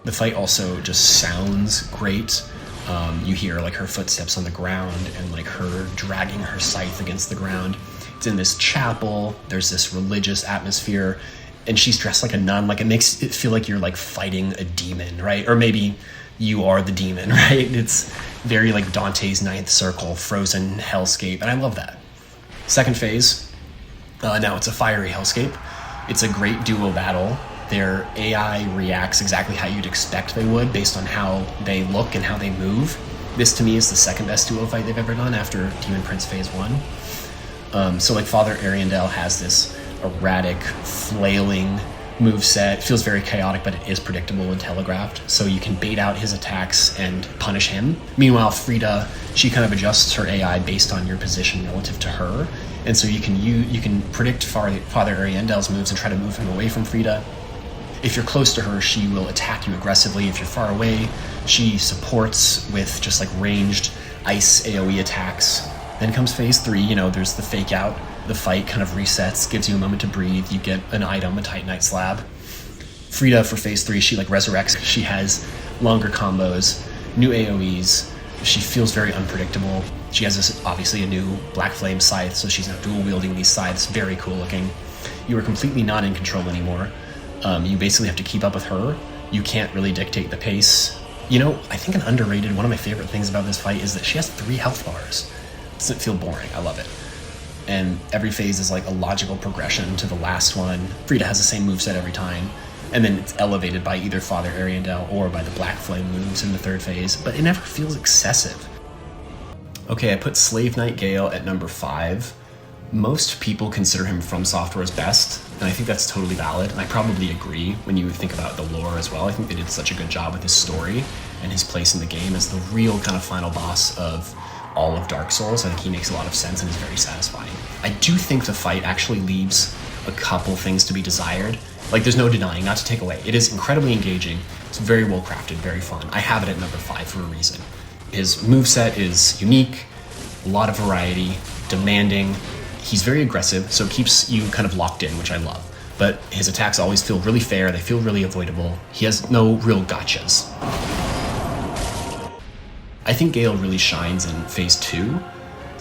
Speaker 1: The fight also just sounds great. You hear like her footsteps on the ground and like her dragging her scythe against the ground. It's in this chapel. There's this religious atmosphere, and she's dressed like a nun. Like it makes it feel like you're like fighting a demon, right? Or maybe you are the demon, right? It's very like Dante's Ninth Circle, frozen hellscape, and I love that. Second phase, now it's a fiery hellscape. It's a great duo battle. Their AI reacts exactly how you'd expect they would based on how they look and how they move. This to me is the second best duo fight they've ever done after Demon Prince Phase 1. So like Father Ariandel has this erratic, flailing moveset. It feels very chaotic, but it is predictable and telegraphed, so you can bait out his attacks and punish him. Meanwhile, Friede, she kind of adjusts her AI based on your position relative to her, and so you can predict Father Ariandel's moves and try to move him away from Friede. If you're close to her, she will attack you aggressively. If you're far away, she supports with just like ranged ice AoE attacks. Then comes phase 3, there's the fake out. The fight kind of resets, gives you a moment to breathe. You get an item, a Titanite slab. Friede for phase 3, she like resurrects. She has longer combos, new AoEs. She feels very unpredictable. She has this, obviously a new Black Flame scythe, so she's now dual wielding these scythes, very cool looking. You are completely not in control anymore. You basically have to keep up with her. You can't really dictate the pace. I think one of my favorite things about this fight is that she has 3 health bars. It doesn't feel boring, I love it. And every phase is like a logical progression to the last one. Friede has the same moveset every time, and then it's elevated by either Father Ariandel or by the Black Flame moves in the third phase, but it never feels excessive. Okay, I put Slave Knight Gale at number 5. Most people consider him From Software's best, and I think that's totally valid, and I probably agree when you think about the lore as well. I think they did such a good job with his story and his place in the game as the real kind of final boss of all of Dark Souls. I think he makes a lot of sense and is very satisfying. I do think the fight actually leaves a couple things to be desired. Like, there's no denying, not to take away. It is incredibly engaging. It's very well crafted, very fun. I have it at number 5 for a reason. His moveset is unique, a lot of variety, demanding. He's very aggressive, so it keeps you kind of locked in, which I love. But his attacks always feel really fair, they feel really avoidable. He has no real gotchas. I think Gale really shines in phase 2.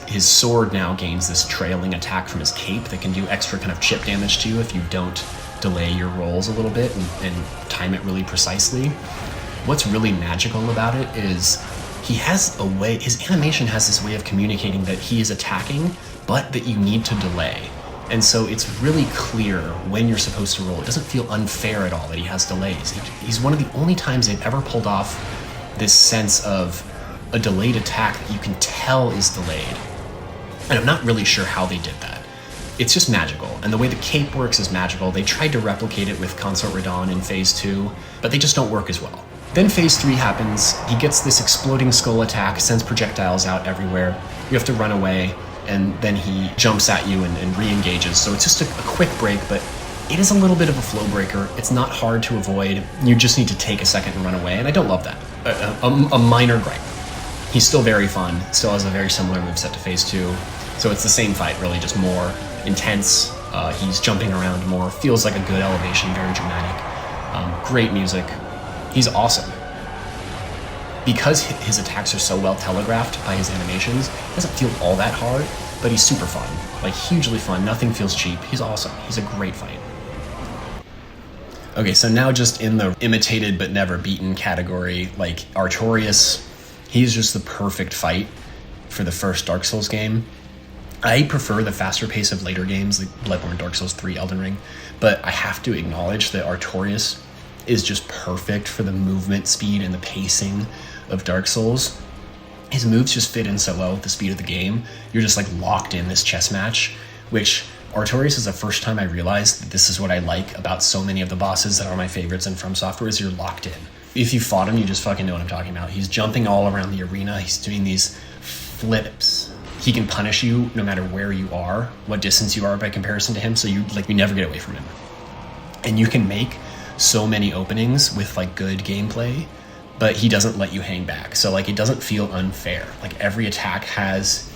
Speaker 1: His sword now gains this trailing attack from his cape that can do extra kind of chip damage to you if you don't delay your rolls a little bit and time it really precisely. What's really magical about it is he has a way, his animation has this way of communicating that he is attacking, but that you need to delay. And so it's really clear when you're supposed to roll. It doesn't feel unfair at all that he has delays. He's one of the only times they've ever pulled off this sense of a delayed attack that you can tell is delayed. And I'm not really sure how they did that. It's just magical, and the way the cape works is magical. They tried to replicate it with Consort Radahn in phase 2, but they just don't work as well. Then phase 3 happens, he gets this exploding skull attack, sends projectiles out everywhere, you have to run away, and then he jumps at you and re-engages. So it's just a quick break, but it is a little bit of a flow breaker. It's not hard to avoid. You just need to take a second and run away, and I don't love that. A minor gripe. He's still very fun, still has a very similar moveset to phase 2. So it's the same fight, really, just more intense. He's jumping around more, feels like a good elevation, very dramatic. Great music. He's awesome. Because his attacks are so well telegraphed by his animations, it doesn't feel all that hard, but he's super fun. Like, hugely fun, nothing feels cheap. He's awesome. He's a great fight. Okay, so now just in the imitated but never beaten category, like Artorias, he's just the perfect fight for the first Dark Souls game. I prefer the faster pace of later games, like Bloodborne, Dark Souls 3, Elden Ring, but I have to acknowledge that Artorias is just perfect for the movement speed and the pacing of Dark Souls. His moves just fit in so well with the speed of the game. You're just like locked in this chess match, which Artorias is the first time I realized that this is what I like about so many of the bosses that are my favorites in From Software is you're locked in. If you fought him, you just fucking know what I'm talking about. He's jumping all around the arena. He's doing these flips. He can punish you no matter where you are, what distance you are by comparison to him, so you never get away from him. And you can make so many openings with like good gameplay, but he doesn't let you hang back. So like it doesn't feel unfair. Like every attack has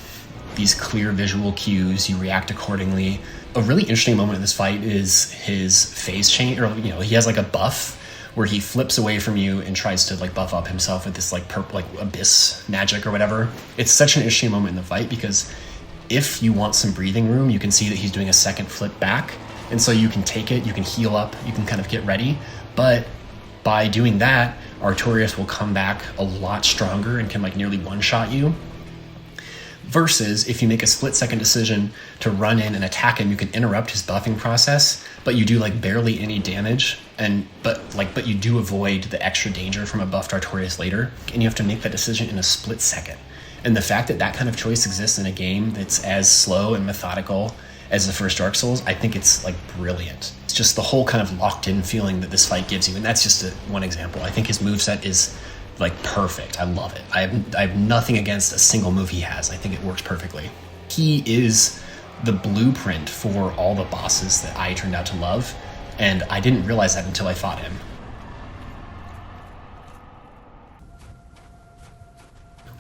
Speaker 1: these clear visual cues, you react accordingly. A really interesting moment in this fight is his phase change, or he has like a buff where he flips away from you and tries to like buff up himself with this like purple, like abyss magic or whatever. It's such an interesting moment in the fight because if you want some breathing room, you can see that he's doing a second flip back, and so you can take it, you can heal up, you can kind of get ready. But by doing that, Artorias will come back a lot stronger and can like nearly one-shot you. Versus if you make a split-second decision to run in and attack him, you can interrupt his buffing process, but you do like barely any damage, but you do avoid the extra danger from a buffed Artorias later, and you have to make that decision in a split second. And the fact that that kind of choice exists in a game that's as slow and methodical as the first Dark Souls, I think it's like brilliant. It's just the whole kind of locked-in feeling that this fight gives you, and that's just one example. I think his moveset is like perfect. I love it. I have nothing against a single move he has. I think it works perfectly. He is the blueprint for all the bosses that I turned out to love, and I didn't realize that until I fought him.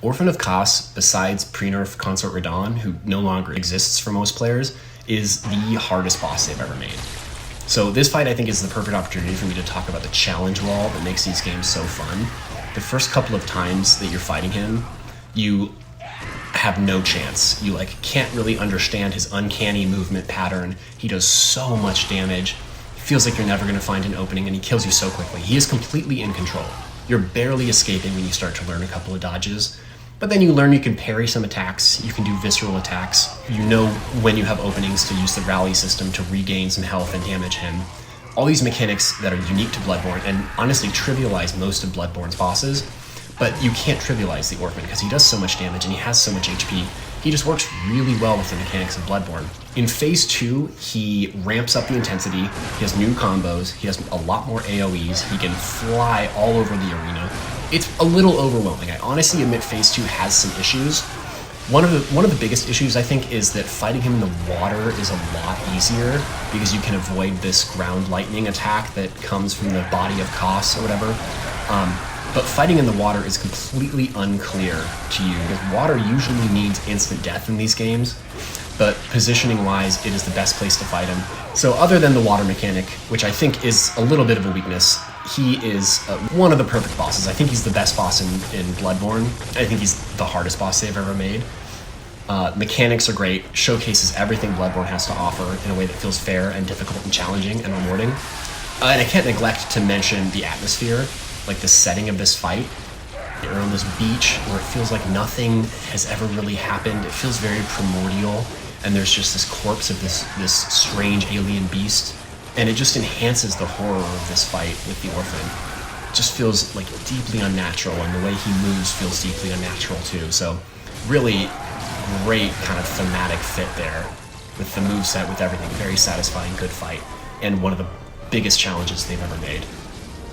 Speaker 1: Orphan of Kos, besides pre-nerf Consort Radahn, who no longer exists for most players, is the hardest boss they've ever made. So this fight I think is the perfect opportunity for me to talk about the challenge wall that makes these games so fun. The first couple of times that you're fighting him, you have no chance. You like can't really understand his uncanny movement pattern. He does so much damage. It feels like you're never going to find an opening, and he kills you so quickly. He is completely in control. You're barely escaping when you start to learn a couple of dodges. But then you learn you can parry some attacks, you can do visceral attacks. You know when you have openings to use the rally system to regain some health and damage him. All these mechanics that are unique to Bloodborne, and honestly trivialize most of Bloodborne's bosses, but you can't trivialize the Orphan because he does so much damage and he has so much HP. He just works really well with the mechanics of Bloodborne. In Phase 2, he ramps up the intensity, he has new combos, he has a lot more AoEs, he can fly all over the arena. It's a little overwhelming. I honestly admit Phase 2 has some issues. One of the biggest issues, I think, is that fighting him in the water is a lot easier because you can avoid this ground lightning attack that comes from the body of Kos or whatever. But fighting in the water is completely unclear to you because water usually means instant death in these games, but positioning-wise, it is the best place to fight him. So other than the water mechanic, which I think is a little bit of a weakness, he is one of the perfect bosses. I think he's the best boss in Bloodborne. I think he's the hardest boss they've ever made. Mechanics are great, showcases everything Bloodborne has to offer in a way that feels fair and difficult and challenging and rewarding. And I can't neglect to mention the atmosphere, like the setting of this fight. You're on this beach where it feels like nothing has ever really happened. It feels very primordial, and there's just this corpse of this strange alien beast. And it just enhances the horror of this fight with the Orphan. It just feels like deeply unnatural, and the way he moves feels deeply unnatural too. So really great kind of thematic fit there with the moveset, with everything. Very satisfying, good fight, and one of the biggest challenges they've ever made.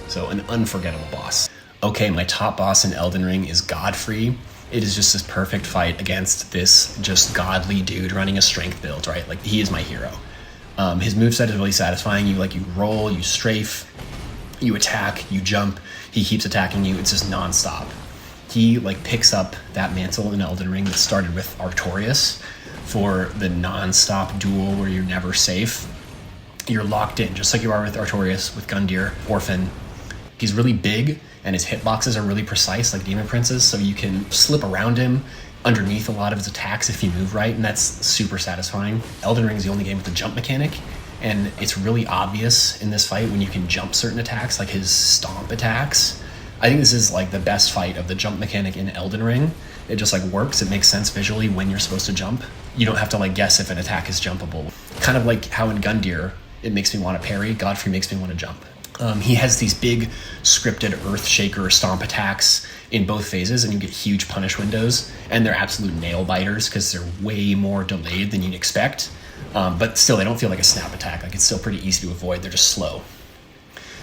Speaker 1: So an unforgettable boss. Okay, my top boss in Elden Ring is Godfrey. It is just this perfect fight against this just godly dude running a strength build, right? Like, he is my hero. His moveset is really satisfying. You roll, you strafe, you attack, you jump. He keeps attacking you. It's just nonstop. He picks up that mantle in Elden Ring that started with Artorias for the nonstop duel where you're never safe. You're locked in, just like you are with Artorias, with Gundyr, Orphan. He's really big, and his hitboxes are really precise, like Demon Prince's, so you can slip around him underneath a lot of his attacks if you move right, and that's super satisfying. Elden Ring is the only game with a jump mechanic, and it's really obvious in this fight when you can jump certain attacks, like his stomp attacks. I think this is the best fight of the jump mechanic in Elden Ring. It just works. It makes sense visually when you're supposed to jump. You don't have to guess if an attack is jumpable. Kind of like how in Gundyr it makes me want to parry, Godfrey makes me want to jump. He has these big scripted earth shaker stomp attacks in both phases, and you get huge punish windows, and they're absolute nail biters because they're way more delayed than you'd expect. But still, they don't feel like a snap attack. Like, it's still pretty easy to avoid. They're just slow.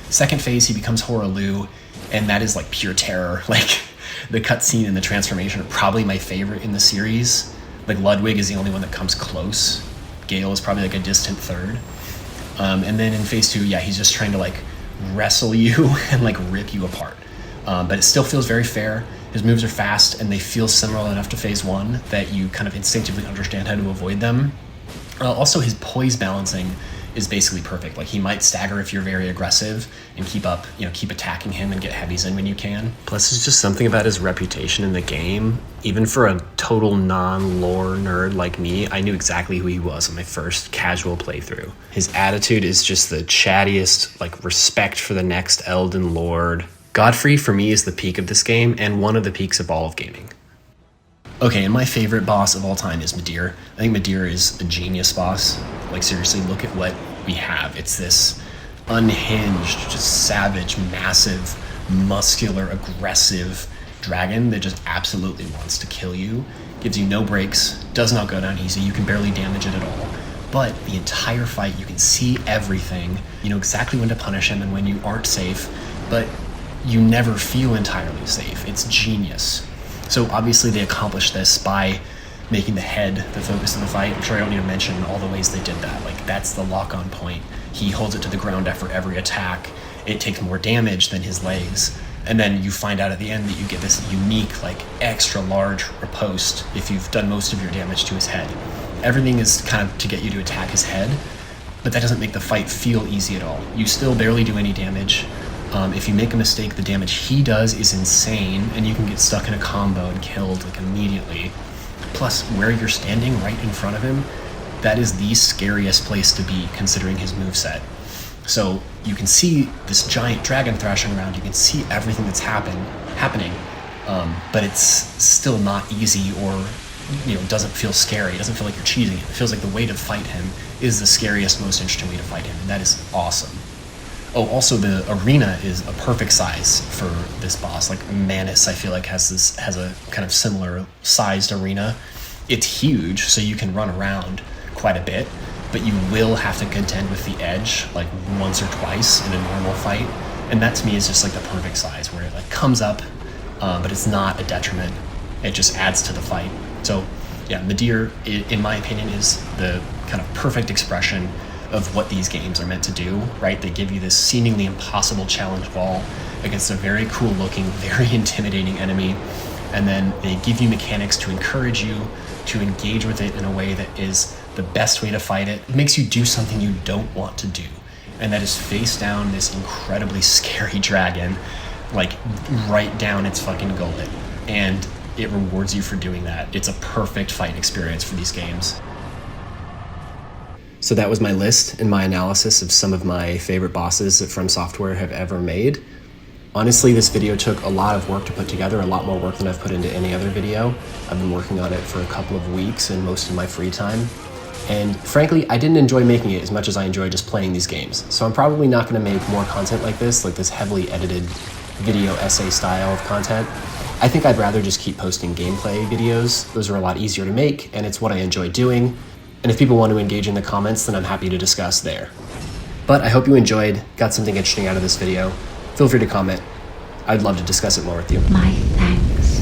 Speaker 1: Second phase, he becomes Horalu, and that is like pure terror. Like, the cutscene and the transformation are probably my favorite in the series. Like, Ludwig is the only one that comes close. Gale is probably like a distant third. And then in phase 2, yeah, he's just trying to like wrestle you and like rip you apart. But it still feels very fair. His moves are fast, and they feel similar enough to phase 1 that you kind of instinctively understand how to avoid them. Also, his poise balancing is basically perfect. Like, he might stagger if you're very aggressive and keep attacking him and get heavies in when you can. Plus, there's just something about his reputation in the game. Even for a total non-lore nerd like me, I knew exactly who he was on my first casual playthrough. His attitude is just the chattiest, like, respect for the next Elden Lord. Godfrey, for me, is the peak of this game, and one of the peaks of all of gaming. Okay, and my favorite boss of all time is Midra. I think Midra is a genius boss. Like, seriously, look at what we have. It's this unhinged, just savage, massive, muscular, aggressive dragon that just absolutely wants to kill you. Gives you no breaks, does not go down easy, you can barely damage it at all. But the entire fight, you can see everything. You know exactly when to punish him and when you aren't safe, but you never feel entirely safe. It's genius. So obviously they accomplished this by making the head the focus of the fight. I'm sure I don't need to mention all the ways they did that. Like, that's the lock-on point. He holds it to the ground after every attack. It takes more damage than his legs. And then you find out at the end that you get this unique, like, extra large riposte if you've done most of your damage to his head. Everything is kind of to get you to attack his head, but that doesn't make the fight feel easy at all. You still barely do any damage. If you make a mistake, the damage he does is insane, and you can get stuck in a combo and killed like immediately. Plus, where you're standing right in front of him, that is the scariest place to be considering his moveset. So you can see this giant dragon thrashing around, you can see everything that's happening, but it's still not easy, or doesn't feel scary. It doesn't feel like you're cheating. It feels like the way to fight him is the scariest, most interesting way to fight him, and that is awesome. Oh, also the arena is a perfect size for this boss. Like, Manus, I feel like has a kind of similar sized arena. It's huge, so you can run around quite a bit, but you will have to contend with the edge like once or twice in a normal fight. And that to me is just like the perfect size, where it like comes up, but it's not a detriment. It just adds to the fight. So yeah, Midra, in my opinion, is the kind of perfect expression of what these games are meant to do, right? They give you this seemingly impossible challenge wall against a very cool looking, very intimidating enemy, and then they give you mechanics to encourage you to engage with it in a way that is the best way to fight it. It makes you do something you don't want to do, and that is face down this incredibly scary dragon, like right down its fucking gullet, and it rewards you for doing that. It's a perfect fight experience for these games. So that was my list and my analysis of some of my favorite bosses that From Software have ever made. Honestly, this video took a lot of work to put together, a lot more work than I've put into any other video. I've been working on it for a couple of weeks and most of my free time. And frankly, I didn't enjoy making it as much as I enjoy just playing these games. So I'm probably not going to make more content like this heavily edited video essay style of content. I think I'd rather just keep posting gameplay videos. Those are a lot easier to make, and it's what I enjoy doing. And if people want to engage in the comments, then I'm happy to discuss there. But I hope you enjoyed, got something interesting out of this video. Feel free to comment. I'd love to discuss it more with you.
Speaker 2: My thanks.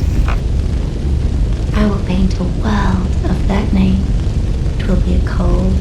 Speaker 2: I will paint a world of that name. 'Twill be a cold,